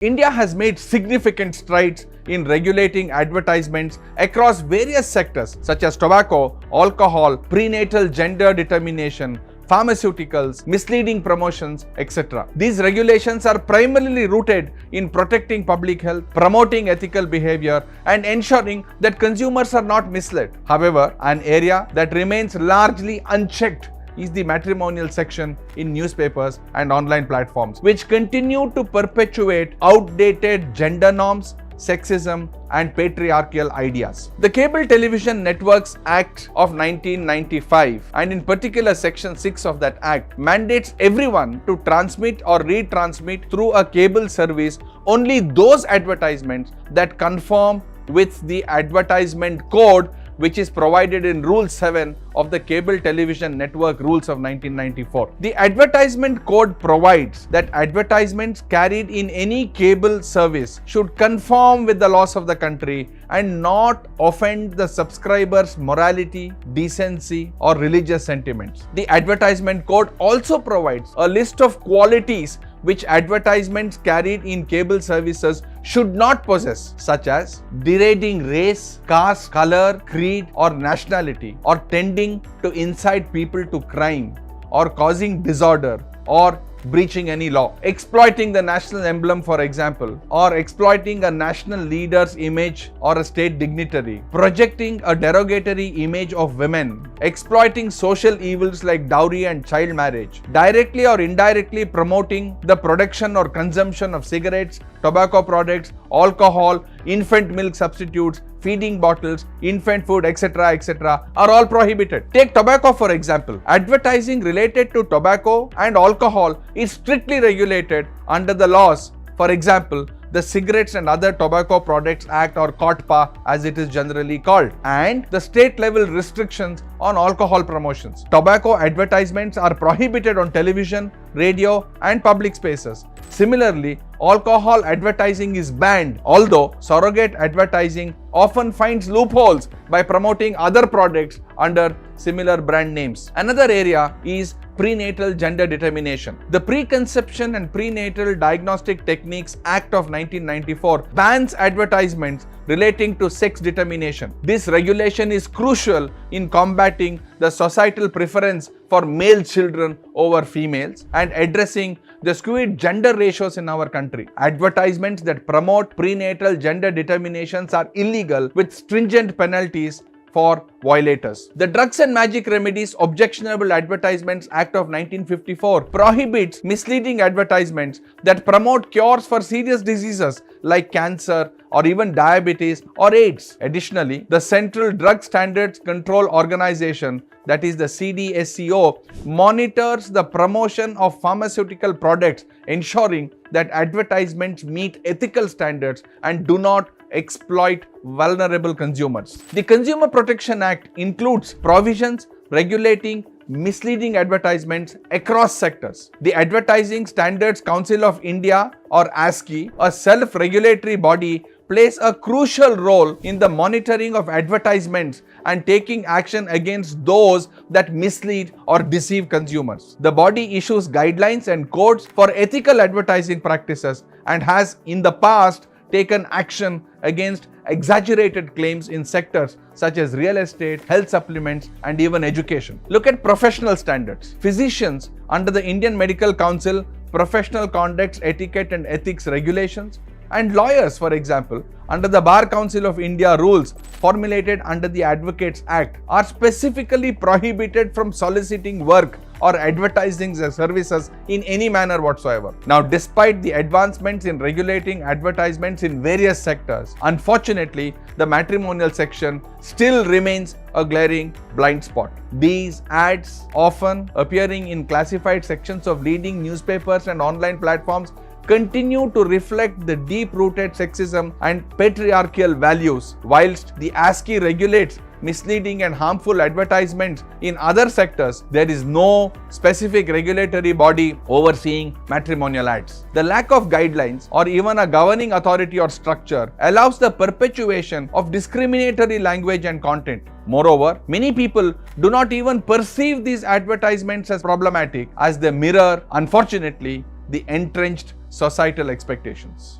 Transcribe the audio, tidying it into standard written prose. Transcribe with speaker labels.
Speaker 1: India has made significant strides in regulating advertisements across various sectors such as tobacco, alcohol, prenatal gender determination, pharmaceuticals, misleading promotions, etc. These regulations are primarily rooted in protecting public health, promoting ethical behavior, and ensuring that consumers are not misled. However, an area that remains largely unchecked is the matrimonial section in newspapers and online platforms, which continue to perpetuate outdated gender norms, sexism, and patriarchal ideas. The Cable Television Networks Act of 1995, and in particular Section 6 of that Act, mandates everyone to transmit or retransmit through a cable service only those advertisements that conform with the advertisement code which is provided in Rule 7 of the Cable Television Network Rules of 1994. The advertisement code provides that advertisements carried in any cable service should conform with the laws of the country and not offend the subscriber's morality, decency, or religious sentiments. The advertisement code also provides a list of qualities which advertisements carried in cable services should not possess, such as degrading race, caste, color, creed, or nationality, or tending to incite people to crime, or causing disorder, or breaching any law, exploiting the national emblem, for example, or exploiting a national leader's image or a state dignitary, projecting a derogatory image of women, exploiting social evils like dowry and child marriage, directly or indirectly promoting the production or consumption of cigarettes, tobacco products, alcohol, infant milk substitutes, feeding bottles, infant food, etc., are all prohibited. Take tobacco for example. Advertising related to tobacco and alcohol is strictly regulated under the laws. For example, the Cigarettes and Other Tobacco Products Act, or COTPA as it is generally called, and the state level restrictions on alcohol promotions. Tobacco advertisements are prohibited on television, radio, and public spaces. Similarly, alcohol advertising is banned, although surrogate advertising often finds loopholes by promoting other products under similar brand names. Another area is prenatal gender determination. The Preconception and Prenatal Diagnostic Techniques Act of 1994 bans advertisements relating to sex determination. This regulation is crucial in combating the societal preference for male children over females and addressing the skewed gender ratios in our country. Advertisements that promote prenatal gender determinations are illegal with stringent penalties for violators. The Drugs and Magic Remedies Objectionable Advertisements Act of 1954 prohibits misleading advertisements that promote cures for serious diseases like cancer or even diabetes or AIDS. Additionally, the Central Drug Standards Control Organization, that is the CDSCO, monitors the promotion of pharmaceutical products, ensuring that advertisements meet ethical standards and do not exploit vulnerable consumers. The Consumer Protection Act includes provisions regulating misleading advertisements across sectors. The Advertising Standards Council of India, or ASCI, a self-regulatory body, plays a crucial role in the monitoring of advertisements and taking action against those that mislead or deceive consumers. The body issues guidelines and codes for ethical advertising practices and has in the past taken action against exaggerated claims in sectors such as real estate, health supplements, and even education. Look at professional standards. Physicians under the Indian Medical Council, Professional Conduct, Etiquette and Ethics Regulations, and lawyers, for example, under the Bar Council of India rules formulated under the Advocates Act, are specifically prohibited from soliciting work or advertising their services in any manner whatsoever. Now, despite the advancements in regulating advertisements in various sectors, unfortunately, the matrimonial section still remains a glaring blind spot. These ads, often appearing in classified sections of leading newspapers and online platforms, continue to reflect the deep-rooted sexism and patriarchal values, whilst the ASCI regulates misleading and harmful advertisements in other sectors. There is no specific regulatory body overseeing matrimonial ads. The lack of guidelines or even a governing authority or structure allows the perpetuation of discriminatory language and content. Moreover, many people do not even perceive these advertisements as problematic, as they mirror, unfortunately, the entrenched societal expectations.